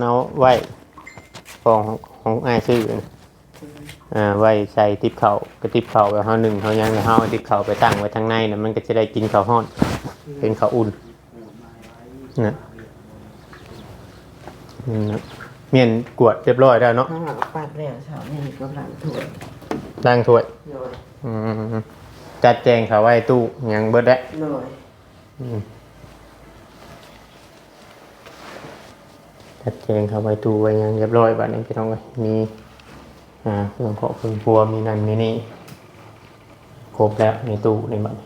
เอาไว้ของอ้ายซื้อไว้ใส่ติ๊บเข่ากระติ๊บเข่าแบบเฮาหนึ่งเฮายังเฮาเอาติ๊บเข่าไปตั้งไว้ทางในน่ะมันก็จะได้กินข้าวฮ้อนเป็นข้าวอุ่นนะนะเมียนกวดเรียบร้อยแล้วเนาะปัดแล้วสาวนี่ก็ล้างถ้วยล้างถ้วยโดยจัดแจงเขาไว้ตู้ยังเบิดแล้วโดยจัดแจงเขาไว้ตู้ไว้ยังเรียบร้อยบัดนี้พี่น้องเอ้ยมีเครื่องเคาะเครื่องครัวมีนั่นมีนี่ครบแล้วในตู้ในบัด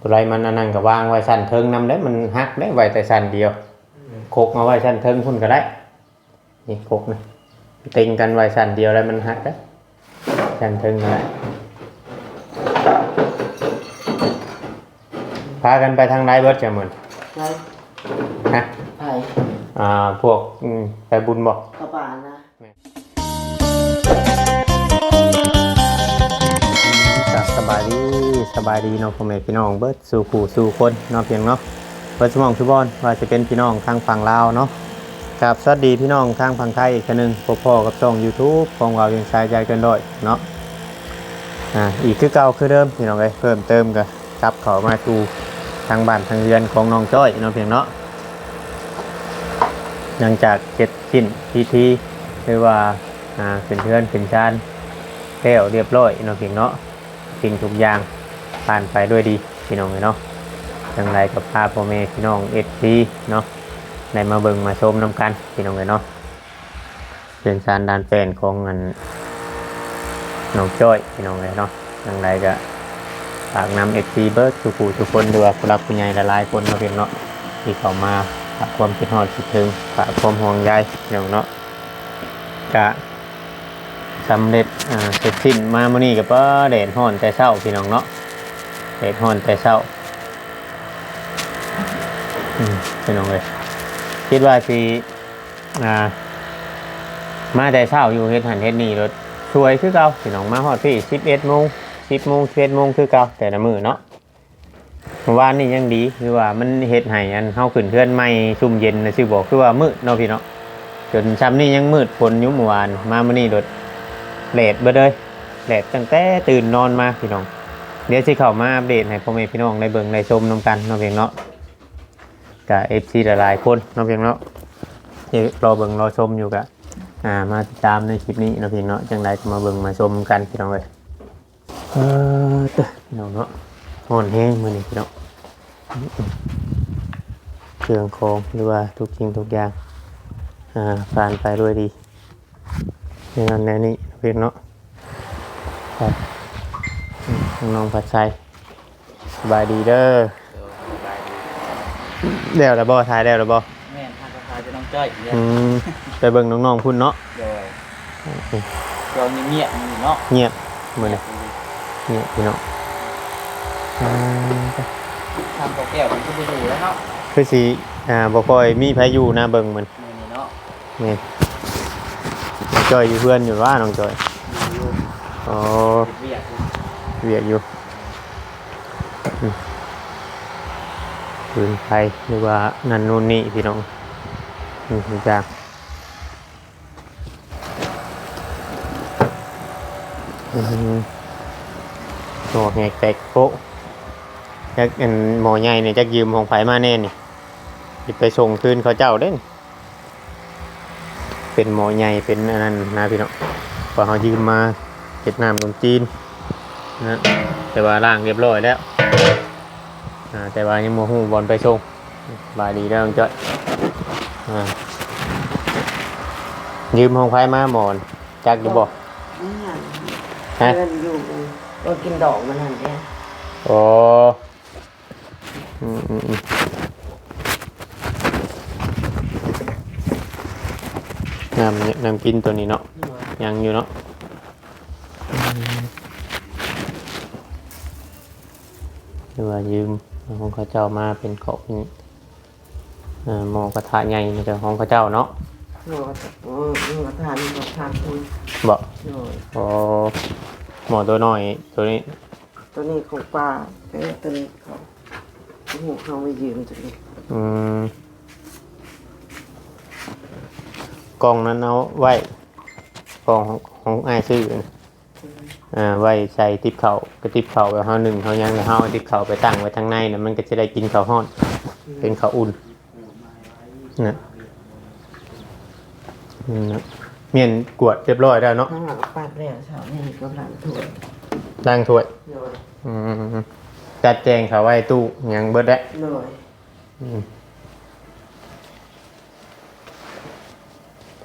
ตัวไรมันอันนั้นก็วางไว้ชั้นเทิงนำแล้วมันหักได้ไว้แต่ชั้นเดียวโคกเอาไว้ชั้นเทิงพุ่นก็ได้นี่โคกนะติงกันไว้ชั้นเดียวแล้วมันหักได้ชั้นเทิงก็ได้พากันไปทางไหนเบิดจะเหมือนฮะไปพวกไปบุญบอกกระบาลนะสบายดีเนาะพ่อแม่พี่น้องเบิดสู่ผู้สู่คนเนาะเพียงเนาะเบิดสมองชุบอนว่าจะเป็นพี่น้องทางฝั่งลาวเนาะครับสวัสดีพี่น้องทางฝั่งไทยอีกครั้งนึงพ่อกับช่อง YouTube ของเรายังใช้ใจเกินร้อยเนาะอีกคือเก่าคือเดิมพี่น้องเอ้ยเพิ่มเติมก็กลับเข้ามาสู่ทางบ้านทางเรือนของน้องจ้อยเนาะเพียงเนาะหลังจากเสร็จสิ้นพิธีหรือว่าเป็นเพื่อนเป็นชานแล้วเรียบร้อยเนาะเพียงเนาะสิ่งทุกอย่างผ่านไปด้วยดีพี่น้องเนาะจังไรกับพาพ่อแม่พี่น้องFCเนาะได้มาเบิ่งมาชมน้ำกันพี่น้องเนาะเป็นชานดานแฟนของน้องจ้อยพี่น้องเนาะจังไรก็ฝากนำFCเบิร์ดทุกคนด้วยผู้รักผู้ใหญ่หลายๆคนเนาะเพียงเนาะที่เข้ามาฝากความคิดฮอดคิดถึงฝากความห่วงใยพี่น้องเนาะกะสำเร็จเสร็จสิ้นมามื้อนี้ก็บ่แดดร้อนแต่เช้าพี่น้องเนาะแดดร้อนแต่เช้าพี่น้องเอ้ยคิดว่าสิมาแต่เช้าอยู่เฮ็ดหันเฮ็ดนี่รถสวยคือเก่าพี่น้องมาฮอดพี่ 11:00 น 10:00 น 11:00 นคือเก่าแต่ละมื้อเนาะเมื่อวานนี่ยังดีคือว่ามันเฮ็ดให้อันเฮาขึ้นเทือนใหม่ชุ่มเย็นนะสิบอกคือว่ามืดเนาะพี่เนาะจนซ้ำนี่ยังมืดฝนอยู่เมื่อวานมามื้อนี้รถแลดเบิดเลยแลดตั้งแต่ตื่นนอนมาพี่น้องเดี๋ยวสิเข้ามาอัปเดตให้พ่อแม่พี่น้องได้เบิ่งได้ชมนำกันเนาะเพียงเนาะกับ FC หลายๆคนเนาะเพียงเนาะที่รอเบิ่งรอชมอยู่กะมาติดตามในคลิปนี้เนาะเพียงเนาะจังไดก็มาเบิ่งมาชมกันพี่น้องเอ้ยพี่น้องเนาะร้อนแฮงมื้อนี้พี่น้องเครื่องของหรือว่าทุกสิ่งทุกอย่างผ่านไปด้วยดีในงานแนวนี้เพียงเนาะครับน้องผัดไทยสบายดีเด้อเดี๋ยวละบ่ถ่ายแล้วละบ่แม่ทางกระพายจะน้องจ้อยไปเบิ่งน้องๆพุ่นเนาะโดยเราเงียบเนาะเงียบมื้อนี้เงียบพี่น้องทางแก้วมันก็ไปดูแล้วเนาะคือสิบ่ค่อยมีไผอยู่นะเบิ่งมันเนาะนี่น้องจ้อยอยู่เพื่อนอยู่ว่าน้องจ้อยอ๋อเวียกอยู่ปืนไฟหรือว่านั่นนู่นนี่พี่น้องนี่จ้าโอ้แหกแตกโป๊ะจักหมอใหญ่เนี่ยจักยืมของไผมาแน่นี่ไปส่งคืนเขาเจ้าเด้นเป็นหมอใหญ่เป็นอันนั้นนะพี่น้องพอเขายืมมาเก็บน้ำขนมจีนนะแต่ว่าล่างเรียบร้อยแล้วแต่ว่ายังโมโหบอลไปส่งบายดีแล้วจ้ะยืมของไฟมาหมอนจักอยู่บ่ฮะอยู่ก็กินดอกมันนั่นแหละโอ้น้ำกินตัวนี้เนาะยังอยู่เนาะหรือว่ายืมของเขาเจ้ามาเป็นของหมอกระทะใหญ่นี่จะของเขาเจ้าเนาะกระทานคุณบ่อ๋อหมอตัวน้อยตัวนี้ของป้าตัวนี้เขาไม่ยืมตัวนี้ กล่องนั้นเอาไว้กล่องของอ้ายซื้อนะไว้ใส่ติ๊บเข่ากระติ๊บเข่าแล้วเฮานึ่งเฮายังแล้วเฮาเอาติ๊บเข่าไปตั้งไว้ทางในน่ะมันก็จะได้กินข้าวร้อนเป็นข้าวอุ่นนะนะเมียนกวดเรียบร้อยแล้วเนาะ ข้างหลังปัดแล้วสาวนี่ก็หลังถ้วย ล้างถ้วย โดย จัดแจงเขาไว้ตู้ยังเบิดได้ โดย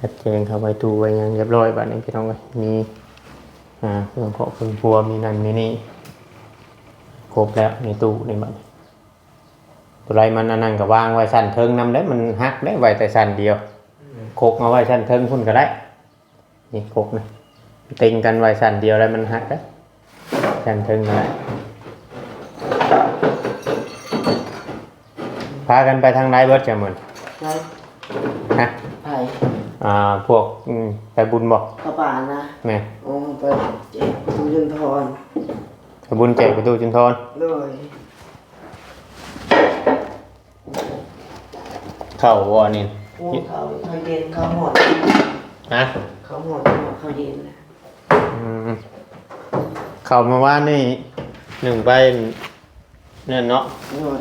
จัดแจงเขาไว้ตู้ไว้ยังเรียบร้อยบัดนี้พี่น้องเอ้ยมีเครื่องเคาะเครื่องครัวมีนั่นมีนี่ครบแล้วในตู้ในบัดนี้ตัวไรมันอันนั้นก็วางไว้ชั้นเทิงนำได้มันหักได้ไว้แต่ชั้นเดียวโคกเอาไว้ชั้นเทิงพุ่นก็ได้นี่โคกนะติงกันไว้ชั้นเดียวแล้วมันหักได้ชั้นเทิงก็ได้พากันไปทางไหนเบิดจะเหมือน ใช่ ฮะ ไผ่ พวกไปบุญบอก กระป่านะ แม่ โอ้ไปเจ็บทุยนทร ไปบุญแจกประตูจุนทร โดย เข้าวอนี่ โอ้เขาเย็นเขาหมด ฮะ เขาหมดเขาเย็นนะ เข้ามาว่านี่หนึ่งใบนั่นเนาะ โดย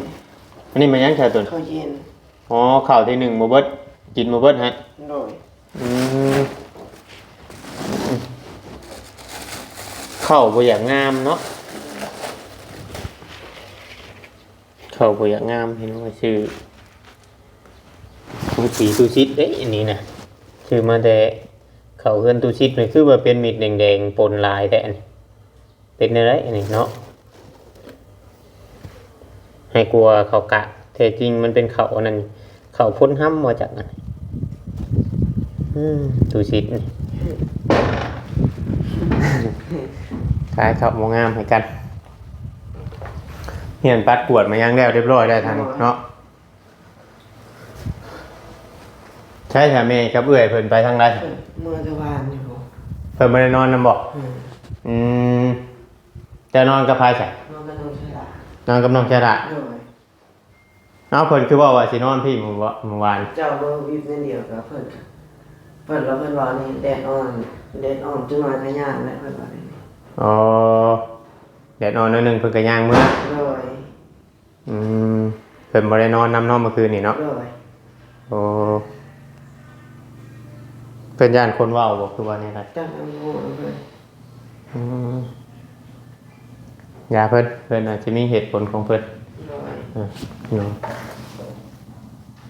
อันนี้มันยังแค่ตัว เขาเย็น อ๋อข้าวที่หนึ่งโมเบิร์ตกินโมเบิร์ตฮะ โดย ข้าวบ่อยากงามเนาะข้าวบ่อยากงามเห็นว่าชื่อตูสีตูซิดเอ้ยอันนี้นะชื่อมาแต่ข้าวเฮือนตูซิดนี่คือว่าเป็นมีดแดงๆปนลายแต่อันนี้เป็นอะไรอันนี้เนาะให้กลัวข้าวกะแต่จริงมันเป็นข้าวอันนั้นข้าวพ่นห้ำมาจากนั้นตูซิดนี่ ขายข้าวโมงามให้กันเหียนปัดกวดมายังแล้วเรียบร้อยได้ทันเนาะใช่ค่ะเมย์กับเอื้อยเพิ่นไปทางใด เมื่อตะวันอยู่ เพิ่นไม่ได้นอนนำบอกจะนอนกับพายใส่ นอนกันนอนใช่ละ นอนกับน้องชาดา โดย เอาเพิ่นคือว่าสินอนพี่เมื่อวาน เจ้าเบอร์วิบนั่นเดียวกับเพิ่นแล้วเพิ่นว่านี่แดดอ่อนจุมาขยันแล้วเพิ่นว่านี่ อ๋อแดดนอนนิดนึงเพิ่นก็ย่างเมื่อ โดย เพิ่นบ่ได้นอนนำเมื่อคืนนี่เนาะ โดย โอ้เพิ่นย่านคนเว้าบ่คือว่านี่ล่ะ จังเอาโง่เพิ่น อย่าเพิ่นอาจจะมีเหตุผลของเพิ่น โดย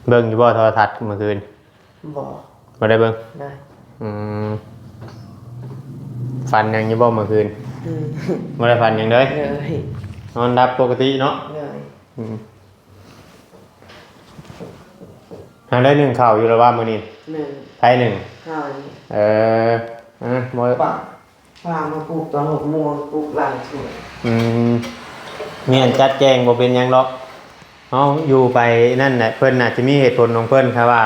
เบิ่งอยู่บ่โทรทัศน์เมื่อคืน บอก บ่ได้เบิ่ง ได้ ฟันยังอยู่บ่เมื่อคืนบ่ได้ฟันหยังเลย เลย นอนรับปกติเนาะ เลย ทางได้หนึ่งข่าวอยู่แล้วว่ามื้อนี้ หนึ่ง ไทยหนึ่ง ห้านี่ บ่ ป่ามาปลูกตอน6 โมงปลูกหลังสวน เมียนจัดแจงบ่เป็นหยังหรอกเฮาอยู่ไปนั่นน่ะเพิ่นน่ะจะมีเหตุผลของเพิ่นครับว่า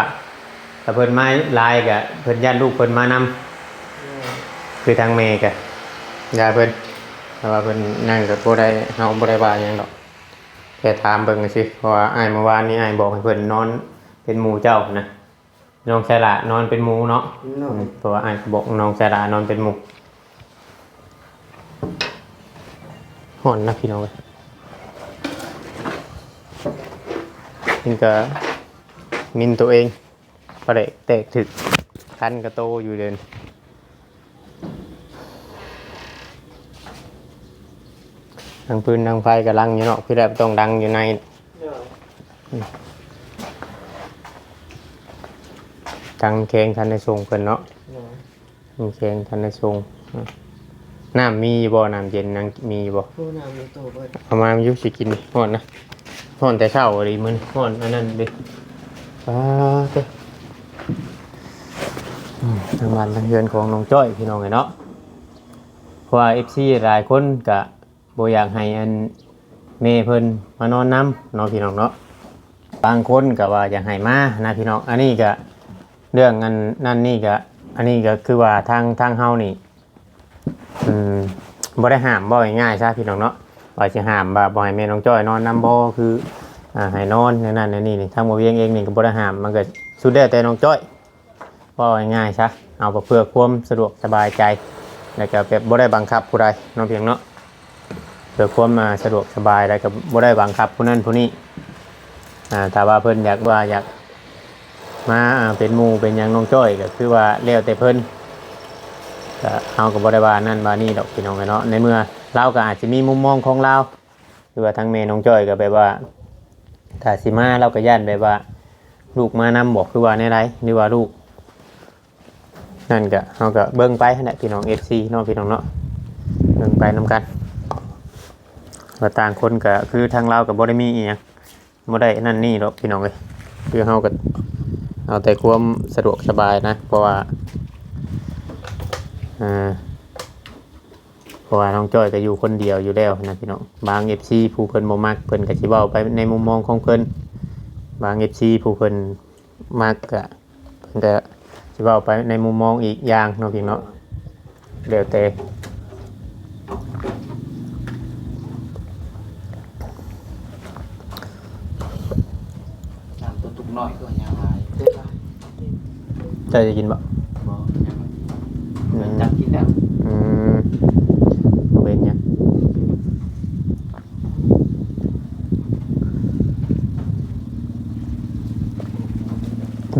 ถ้าเพิ่นมาลายก็เพิ่นญาติลูกเพิ่นมานำคือทางแม่ก็ญาติเพิ่นแต่ว่าเพิ่นนั่งก็บ่ได้เฮาบ่ได้ว่าหยังดอกแค่ถามเบิ่งซื่อเพราะว่าอ้ายเมื่อวานนี้อ้ายบอกให้เพิ่นนอนเป็นหมู่เจ้านะน้องชายละนอนเป็นหมู่เนาะ โดย เพราะว่าอ้ายบอกน้องชายละนอนเป็นหมู่ฮ้อนนะพี่น้องเอ้ยนี่ก็มินตัวเองประเดะแตกถึกคันกระโตอยู่เดินทางพื้นทางไฟกำลังอยู่เนาะพี่แรบต้องดังอยู่ใน โดย ทางแข้งทันในทรงเพิ่นเนาะ โดย ทางแข้งทันในทรงน้ำมีบ่น้ำเย็นนังมีบ่ ผู้นำมีตัวเบิด เอามายุสิกินฮ้อนนะฮ้อนแต่เช้าเลยมื้อนี้ฮ้อนอันนั้นเด้เด้ทางบ้านทางเรือนของน้องจ้อยพี่น้องไงเนาะเพราะว่า FC หลายคนก็บ่อยากให้อันแม่เพิ่นมานอนนำเนาะพี่น้องเนาะบางคนก็ว่าอยากให้มานะพี่น้องอันนี้ก็เรื่องอันนั่นนี่ก็อันนี้ก็คือว่าทางเฮานี่บ่ได้ห้ามบ่ง่ายๆซะพี่น้องเนาะว่าสิห้ามว่าบ่ให้แม่น้องจ้อยนอนนำบ่คือให้นอนในนั้นในนี่นี่ทางบ่เวียงเองนี่ก็บ่ได้ห้ามมันก็สุดแล้วแต่น้องจ้อย ว่าง่ายๆซะเอาเพื่อความสะดวกสบายใจแล้วก็แบบบ่ได้บังคับผู้ใดน้องเพียงเนาะเพื่อความสะดวกสบายแล้วก็บ่ได้บังคับผู้นั้นผู้นี้ถ้าว่าเพิ่นอยากมาเป็นหมู่เป็นหยังน้องจ้อยก็คือว่าแล้วแต่เพิ่นก็เฮาก็บ่ได้ว่านั่นว่านี่ดอกพี่น้องเนาะในเมื่อเราก็อาจจะมีมุมมองของเราคือว่าทั้งแม่น้องจ้อยก็แบบว่าถ้าสิมาเราก็ย่านแบบว่าลูกมานำบอกคือว่าในไรหรือว่าลูกนั่นก็เฮาก็เบิ่งไปนั่นแหละพี่น้อง FC เนาะพี่น้องเนาะเบิ่งไปนำกันว่าต่างคนก็คือทางเราก็บ่ได้มีอีหยังบ่ได้นั่นนี่ดอกพี่น้องเอ้ยคือเฮาก็เอาแต่ความสะดวกสบายนะเพราะว่าน้องจ้อยก็อยู่คนเดียวอยู่แล้วนะพี่น้องบาง FC ผู้เพิ่นบ่มักเพิ่นก็สิเว้าไปในมุมมองของเพิ่นบาง FC ผู้เพิ่นมักก็เพิ่นก็สิเว้าไปในมุมมองอีกอย่างเนาะพี่เนาะแล้วแต่ตัวตุกน้อยก็ยังไง เจะกินบ่ มันจับกินแล้ว เป็นหยัง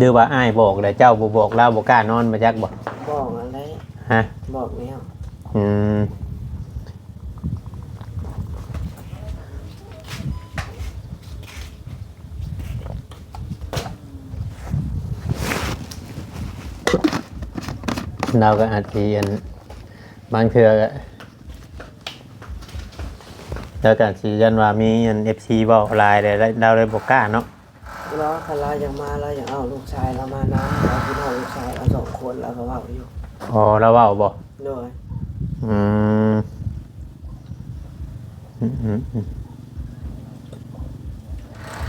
ดื้อว่าอ้ายบอกแล้วเจ้าบ่บอกเราบ่กล้านอนมาจักบ่ บอกอะไร ฮะ บอกแนว อืมเราก็อาจจะบางเทื่อก็แล้วก็สิยันว่ามีFC เว้าหลายได้เราเลยบ่กล้าเนาะ แล้วคันเราอยากมาเราอยากเอาลูกชายเรามานะเราคิดเอาลูกชายเรา2 คนเราก็ว่าอยู่ อ๋อเราเว้าบ่ โดย อืม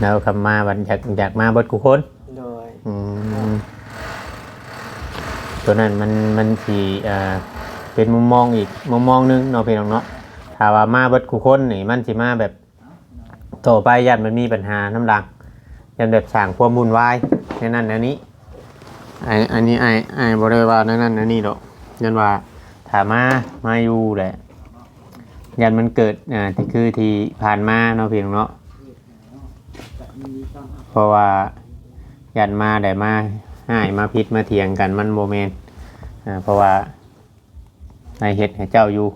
แล้วคำมาบัดอยากมาเบิดกูคน โดย ตัวนั้นมันสีเป็นมุมมองอีกมุมมองนึงเนาะพี่น้องเนาะถ้าว่ามาเบิดกูคนนี่มันสิมาแบบโตไปยันมันมีปัญหาน้ำดังยันแบบสร้างความวุ่นวายในนั้นในนี้อันนี้ไอ้บริวารในนั้นในนี้ดอกยันว่าถ้ามาอยู่แหละยันมันเกิดที่คือที่ผ่านมาเนาะพี่น้องเนาะเพราะว่ายันมาได้มาให้มาพิษมาเถียงกันมันโมเมนต์เพราะว่าในเฮ็ดให้เจ้าอยู่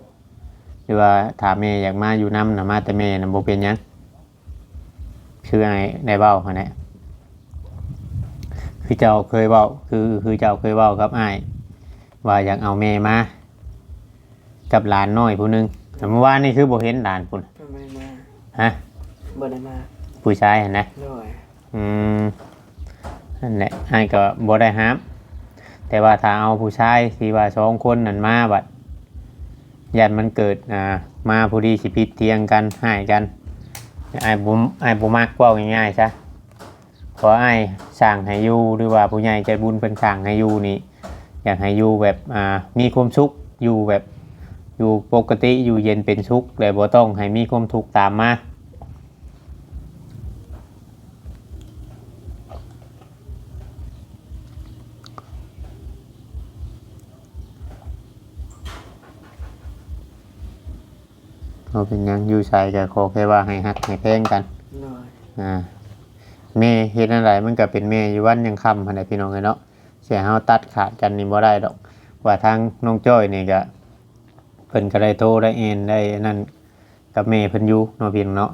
หรือว่าถามแม่อยากมาอยู่น้ำนะมาแต่แม่นะโมเป็นหยังคือไอ้ได้เบ้าฮะเนี่ยคือเจ้าเคยเบ้าคือเจ้าเคยเบ้ากับไอ้ว่าอยากเอาแม่มากับหลานน้อยผู้หนึงแต่เมื่อวานนี่คือโบเห็นหลานปุ่น ไม่ได้มา ฮะ บ่ได้มา ผู้ชายเห็นนะ โดย นั่นแหละไอ้ก็บ่ได้ห้ามแต่ว่าถ้าเอาผู้ชายที่ว่า2 คนนั่นมาบัดยันมันเกิดมาผู้ดีสิพิษเทียงกันให้กันไอ้บ่มักเว้าง่ายๆซะขอไอ้สร้างให้อยู่หรือว่าผู้ใหญ่ใจบุญเพิ่นสร้างให้อยู่นี่อยากให้อยู่แบบมีความสุขอยู่แบบอยู่ปกติอยู่เย็นเป็นสุขและบ่ต้องให้มีความทุกข์ตามมาเราเป็นหยังอยู่ใส่ก็ขอแค่ว่าให้ฮักให้แพงกัน โดย แม่เฮ็ดอะไรมันก็เป็นแม่อยู่วันยังค่ำหั่นแหละพี่น้องเอ้ยเนาะเสียเฮาตัดขาดกันนี่บ่ได้ดอกว่าทางน้องจ้อยนี่ก็เพิ่นก็ได้โทรได้เอ็นได้นั่นกับแม่เพิ่นอยู่เนาะพี่น้องเนาะ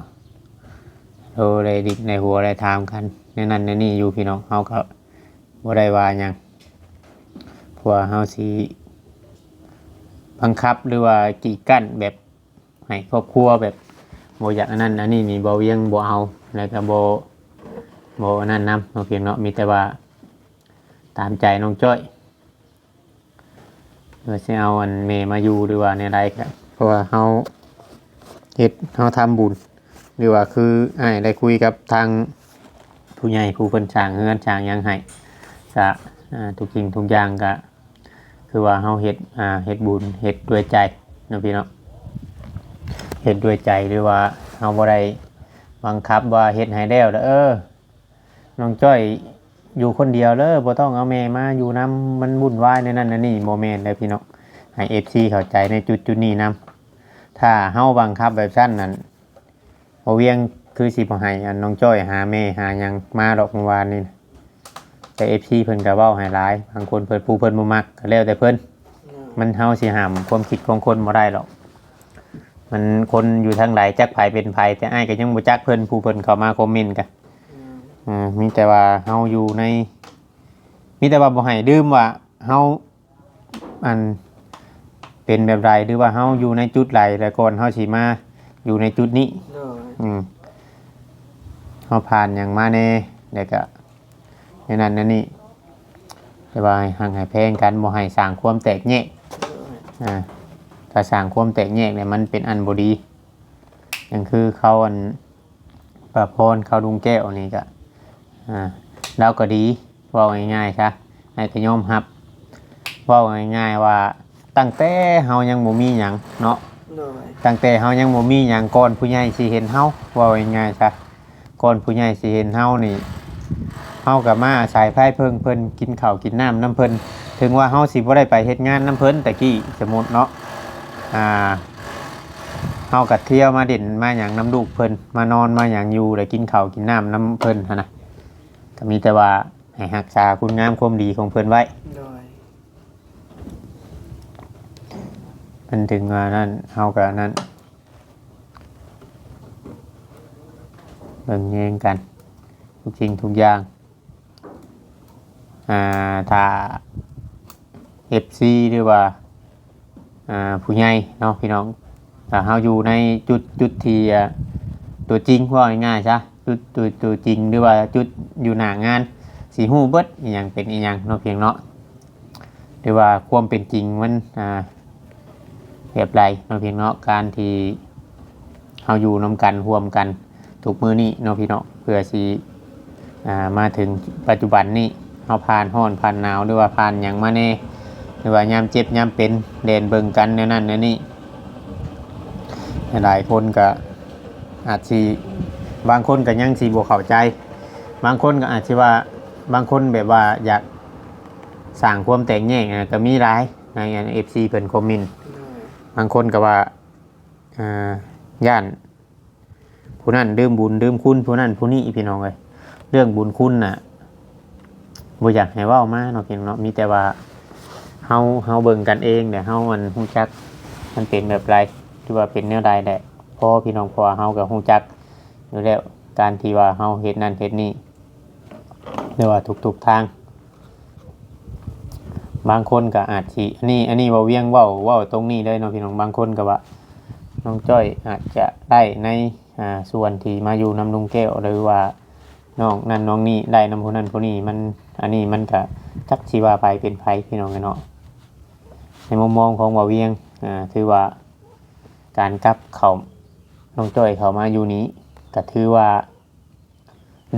โทรได้ดิกในหัวได้ถามกันในนั้นในนี่อยู่พี่น้องเฮาก็บ่ได้ว่าหยังเพราะว่าเฮาสิบังคับหรือว่ากีดกั้นแบบให้ครอบครัวแบบบ่อยากอันนั้นอันนี้นี่บ่เวียงบ่เอาแล้วก็บ่อันนั้นนำเนาะเพียงเนาะมีแต่ว่าตามใจน้องจ้อยว่าสิเอาอันเมมาอยู่หรือว่าในใดก็เพราะว่าเฮาเฮ็ดเฮาทำบุญหรือว่าคืออ้ายได้คุยกับทางผู้ใหญ่ผู้เพิ่นสร้างเฮือนสร้างหยังให้ก็ทุกสิ่งทุกอย่างก็คือว่าเฮาเฮ็ดบุญเฮ็ดด้วยใจเนาะพี่เนาะเฮ็ดด้วยใจหรือว่าเฮาบ่ได้บังคับว่าเฮ็ดให้แล้วน้องจ้อย อยู่คนเดียวเลยบ่ต้องเอาแม่มาอยู่นํมันวุ่นวายในนั้นในนี่บ่แม่นเด้อพี่น้องให้ FC เข้าใจในจุดๆนี้นํถ้าเฮาบังคับแบบซั่นนั่นบ่เวียงคือสิบ่ให้อันน้องจ้อยหาแม่หาหยังมาดอกเมื่อวานนี่นะแต่ FC เพิ่นก็เว้าให้หลายบางคนเพิ่นผู้เพิ่นบ่มักก็แล้วแต่เพิ่นมันเฮาสิห้ามความคิดของคนบ่ได้หรอกมันคนอยู่ทางใดจักไผเป็นไผแต่อ้ายก็ยังบ่จักเพิ่นผู้เพิ่นเข้ามาคอมเมนต์กันมีแต่ว่าเฮาอยู่ในมีแต่ว่าบ่ให้ดื่มว่าเฮาอันเป็นแบบใดหรือว่าเฮาอยู่ในจุดใดแล้วก่อนเฮาสิมาอยู่ในจุดนี้เฮาผ่านหยังมาแน่แล้วก็ในนั้นนั่นนี่แต่ว่าห่างให้แพงกันบ่ให้สร้างความแตกแยกถ้าสร้างความแตกแยกเนี่ยมันเป็นอันบ่ดีอย่างคือเขาอันประพรเขาลุงแก้วนี่ก็เราก็ดีเว้าง่ายๆซะให้ก็ยอมรับเว้าง่ายๆว่าตั้งแต่เฮายังบ่มีหยังเนาะตั้งแต่เฮายังบ่มีหยังก่อนผู้ใหญ่สิเห็นเฮาเว้าง่ายๆซะก่อนผู้ใหญ่สิเห็นเฮานี่เฮาก็มาอาศัยไผเพิ่นกินข้าวกินน้ำน้ำเพิ่นถึงว่าเฮาสิบ่ได้ไปเฮ็ดงานน้ำเพิ่นแต่กี้สมมุติเนาะเฮาก็เที่ยวมาเด่นมาหยังน้ำลูกเพิ่นมานอนมาหยังอยู่ได้กินข้าวกินน้ำน้ำเพิ่นหั่นน่ะก็มีแต่ว่าให้รักษาคุณงามความดีของเพิ่นไว้มันถึงว่านั่นเฮาก็นั่นเบิ่งแยงกันทุกสิ่งทุกอย่างถ้า FC หรือว่าผู้ใหญ่เนาะพี่น้องถ้าเฮาอยู่ในจุดที่ตัวจริงว่าง่ายๆซะตัวจริงหรือว่าจุดอยู่หน้างานสิฮู้เบิดอีหยังเป็นอีหยังเนาะเพียงเนาะหรือว่าความเป็นจริงมันแบบไรเนาะเพียงเนาะการที่เฮาอยู่นำกันร่วมกันทุกมื้อนี้เนาะพี่เนาะเพื่อสิมาถึงปัจจุบันนี้เฮาผ่านร้อนผ่านหนาวหรือว่าผ่านหยังมาแน่หรือว่ายามเจ็บยามเป็นเดินเบิ่งกันแนวนั้นแนวนี้หลายคนก็อาจสิบางคนก็ยังสิบ่เข้าใจบางคนก็อาจสิว่าบางคนแบบว่าอยากสร้างความแตกแยกก็มีหลายใน FC เพิ่นคอมเมนต์บางคนก็ว่าย่านผู้นั้นดื่มบุญดื่มคุณผู้นั้นผู้นี้พี่น้องเอ้ยเรื่องบุญคุณน่ะบ่อยากให้เว้ามาเนาะพี่น้องเนาะมีแต่ว่าเฮาเบิ่งกันเองเดี๋ยวเฮามันฮู้จักมันเป็นแบบไรที่ว่าเป็นแนวใดแหละพอพี่น้องพอเฮาก็ฮู้จักอยู่แล้วการที่ว่าเฮาเฮ็ดนั่นเฮ็ดนี่หรือว่าทุกๆทางบางคนก็อาจสิอันนี้เว้าเวียงเว้าตรงนี้เลยเนาะพี่น้องบางคนก็ว่าน้องจ้อยอาจจะได้ในส่วนที่มาอยู่นำลุงแก้วหรือว่าน้องนั่นน้องนี่ได้นำผู้นั้นผู้นี้มันอันนี้มันก็จักสิว่าไปเป็นไผพี่น้องเนาะในมุมมองของเว้าเวียงถือว่าการกลับเขาน้องจ้อยเขามาอยู่นี้ก็ถือว่า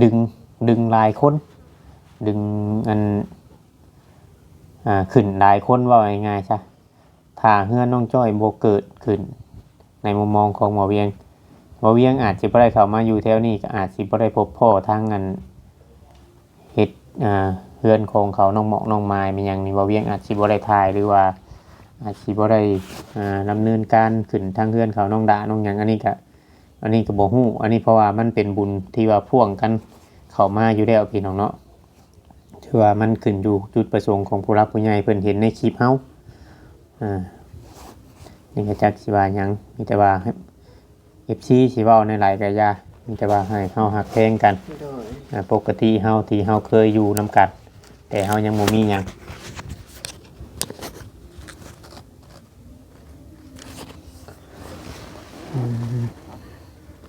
ดึงหลายคนดึงอันขึ้นหลายคนว่าง่ายๆซะถ้าเฮือนน้องจ้อยบ่เกิดขึ้นในมุมมองของหมอเวียงอาจสิบ่ได้เข้ามาอยู่แถวนี้ก็อาจสิบ่ได้พบพ่อทางอันเฮ็ดเฮือนของเขาน้องหมอกน้องไม้มีหยังนี่หมอเวียงอาจสิบ่ได้ถ่ายหรือว่าอาจสิบ่ได้ดำเนินการขึ้นทางเฮือนเขาน้องดาน้องหยังอันนี้ก็บ่ฮู้อันนี้เพราะว่ามันเป็นบุญที่ว่าพ่วงกันเข้ามาอยู่แล้วพี่น้องเนาะถือว่ามันขึ้นอยู่จุดประสงค์ของผู้รับผู้ใหญ่เพิ่นเห็นในคลิปเฮานี่ก็จักสิว่าหยังมีแต่ว่าFC สิเว้าในหลายกะยามีแต่ว่าให้เฮาฮักแพงกันปกติเฮาที่เฮาเคยอยู่นำกันแต่เฮายังบ่มีหยัง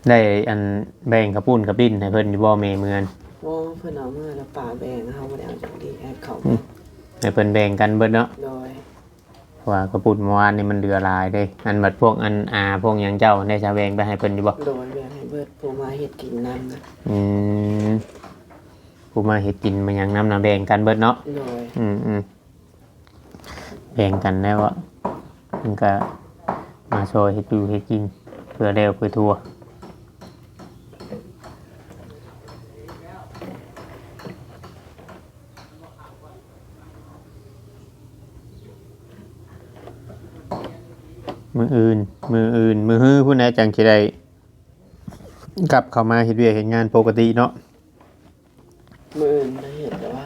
ได้อันแบ่งกระปุ้นกระปิ้นให้เพิ่นอยู่บ่แม่เมือนบ่เพิ่นเอามาแล้วป่าแบ่งเฮาบ่ได้เอาจักดีให้เขาให้เพิ่นแบ่งกันเบิดเนาะโดยว่ากระปุ้นเมื่อวานนี่มันเหลือหลายเด้อันบัดพวกอันพวกหยังเจ้าได้จะแบ่งไปให้เพิ่นอยู่บ่โดยแบ่งให้เบิดผู้มาเฮ็ดกินนำนะผู้มาเฮ็ดกินมันหยังนำน่ะแบ่งกันเบิดเนาะโดยแบ่งกันแล้วอ่ะมันก็มาช่วยเฮ็ดอยู่เฮ็ดกินเพื่อแล้วเพื่อทั่ว มื้ออื่นมื้อฮื้อผู้ใดจังสิได้กลับเข้ามาเฮ็ดเวียกเฮ็ดงานปกติเนาะ มื้ออื่นได้เห็นแต่ว่า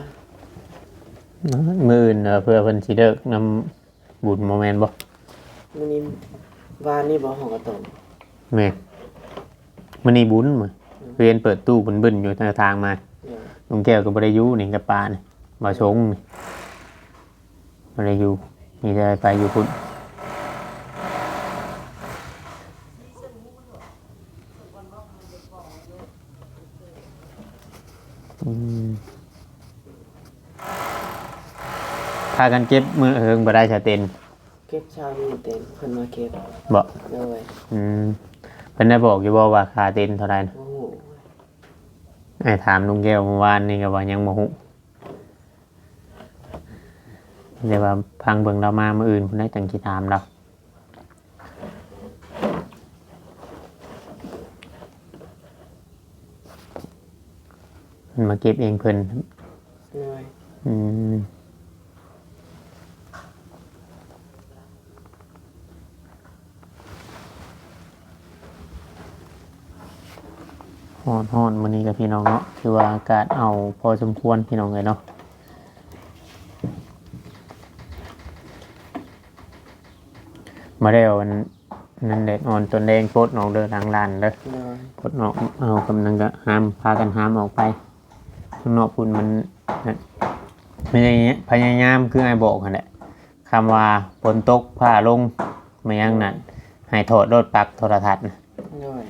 มื้ออื่นเพื่อเพิ่นสิเลิกนำบุญบ่แม่นบ่ มื้อนี้วานนี่บ่ห้องกระต้ม แม่นมื้อนี้บุญมื้อเรียนเปิดตู้บึ้นๆอยู่ทางมา เดี๋ยว ลุงแก้วก็บ่ได้อยู่นี่กับป้านี่บ่ชงนี่บ่ได้อยู่มีแต่ไปอยู่พุ่นพากันเก็บมือเฮิงบ่ได้ชะเต็น เก็บเช้านี่เต็มเพิ่นมาเก็บ บ่ เลย เพิ่นได้บอกอยู่บ่ว่าค่าเต็นเท่าไหร่นะ โอ้โห ไอ้ถามลุงแก้วเมื่อวานนี่ก็ว่ายังบ่ฮู้เดี๋ยวว่าพังเบิ่งเรามามื้ออื่นเพิ่นได้จังสิถามเราเพิ่นมาเก็บเองเพิ่น เลย อืมฮ้อนมื้อนี้กับพี่น้องเนาะคือว่าอากาศเอาพอสมควรพี่น้องเลยเนาะมาแล้ววันนั้นแดดอ่อนจนแดงโพดน้องเด้อทางลานเด้อ เลย โพดน้องเอากำลังก็ห้ามพากันห้ามออกไปข้างนอกพุ่นมันนั่นไม่ใช่อย่างเงี้ยพยายามคือไอ้บอกกันแหละคำว่าฝนตกผ้าลงไม่ยังนั่นให้ถอดรถปลั๊กโทรทัศน์นะ เลย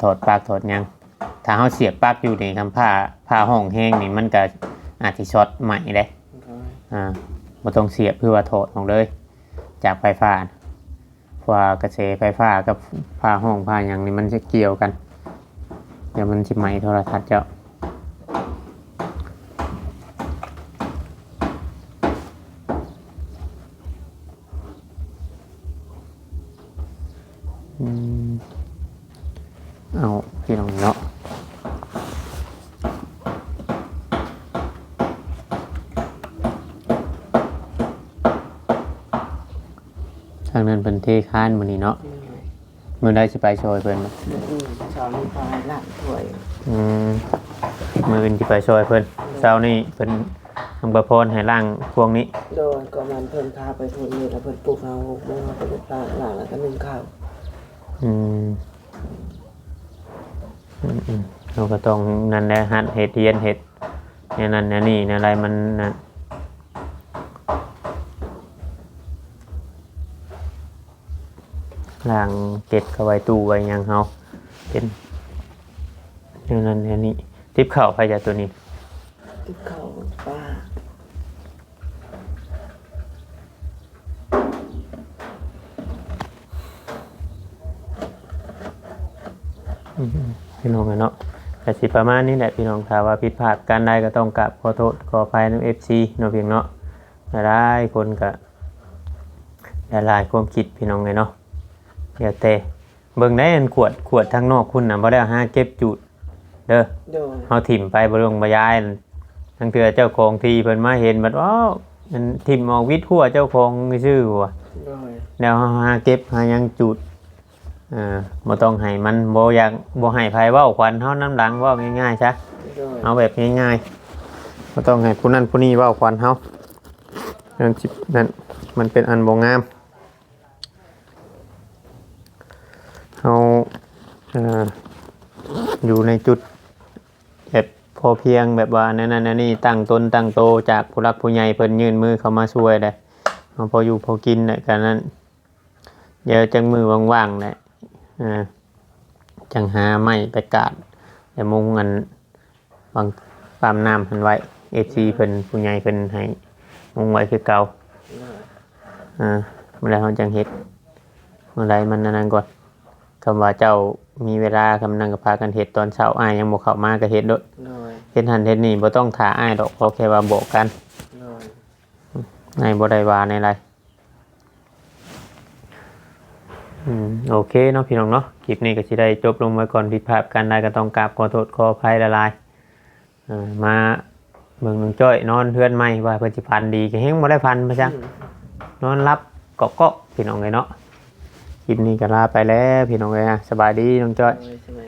ถอดปลั๊กถอดหยังถ้าเขาเสียบปลั๊กอยู่ในคำผ้าห้องแห้งนี่มันก็อาจจะช็อตใหม่เลย เลย บ่ต้องเสียบเพื่อว่าถอดออกเลย จากไฟฟ้านะเพราะว่ากระแสไฟฟ้ากับผ้าห้องผ้าหยังนี่มันจะเกี่ยวกัน เดี๋ยวมันสิไหม้โทรทัศน์เจ้าเอาพี่น้องเนาะทางนั้นเป็นเทค้านมื้อนี้เนาะ เลย มื้อใดสิไปช่วยเพิ่นบ่ เช้านี้พาหลานถ้วย มื้ออื่นสิไปช่วยเพิ่นเช้านี้เพิ่นทำประพรให้ล่างพวงนี้ โดยก็มันเพิ่นพาไปทุนนี่แล้วเพิ่นปลูกเอา6โมงแล้วเพิ่นพาหลานแล้วก็นึ่งข้าว เราก็ต้องนั่นแหละหัดเฮ็ดเรียนเฮ็ดเนี่ยนั่นเนี่ยนี่เนี่ยอะไรมันนั่นล้างเก็บเข้าไว้ตู้ไว้หยังเฮาเป็นเนี่ยนั่นเนี่ยนี่ทิปเข้าไปจากตัวนี้ ติบข้าวป้า พี่น้องเนาะแต่สิประมาณนี้แหละพี่น้องถ้าว่าผิดพลาดการใดก็ต้องกราบขอโทษขออภัยนำ FC เนาะเพียงเนาะหลายคนก็หลายความคิดพี่น้องเนาะเดี๋ยวแต่เบิ่งได้อันขวดทางนอกคุณน่ะบ่ได้เอาหาเก็บจุดเด้อ โดย เฮาถิ่มไปบ่ลงบ่ย้ายทั้งเทื่อเจ้าของที่เพิ่นมาเห็นบัดว้าวมันถิ่มออกวิทย์หัวเจ้าของชื่อว่า โดย แล้วเฮาหาเก็บหาหยังจุดบ่ต้องให้มันบ่อยากบ่ให้ไผเว้าควันเฮาน้ำหลังเว้าง่ายๆซะ โดย เอาแบบง่ายๆบ่ต้องให้ผู้นั้นผู้นี้เว้าควันเฮานั่นสินั่นมันเป็นอันบ่งามเฮาอยู่ในจุดแบบพอเพียงแบบว่านั่นนี่ตั้งตนตั้งโตจากผู้รักผู้ใหญ่เพิ่นยื่นมือเข้ามาช่วยได้เอาพออยู่พอกินได้กันนั้นเดี๋ยวจังมือว่างๆได้จังหาไม้ไปกาดแต่มุงอันวางปั๊มน้ำเพิ่นไว้ FC เพิ่นผู้ใหญ่เพิ่นให้มุงไว้คือเก่าเมื่อไรเขาจังเฮ็ดเมื่อไรมันนั่นก่อนคำว่าเจ้ามีเวลากำลังกับพากันเฮ็ดตอนเช้าอ้ายยังบ่เข้ามาก็เฮ็ดโดด โดย เฮ็ดหันเฮ็ดนี่บ่ต้องท่าอ้ายดอกเพราะแค่ว่าบอกกัน โดย อ้ายบ่ได้ว่าในไรโอเคเนาะพี่น้องเนาะคลิปนี้ก็สิได้จบลงไว้ก่อนผิดพลาดกันได้ก็ต้องกราบขอโทษขออภัยละลายมาเบิ่งน้องจ้อยนอนเฮือนใหม่ว่าเพิ่นสิพันดีก็เฮงบ่ได้พันมาจังนอนรับเกาะพี่น้องเลยเนาะ คลิปนี้ก็ลาไปแล้วพี่น้องเอ้ยนะสบายดีน้องจ้อย โดยสบาย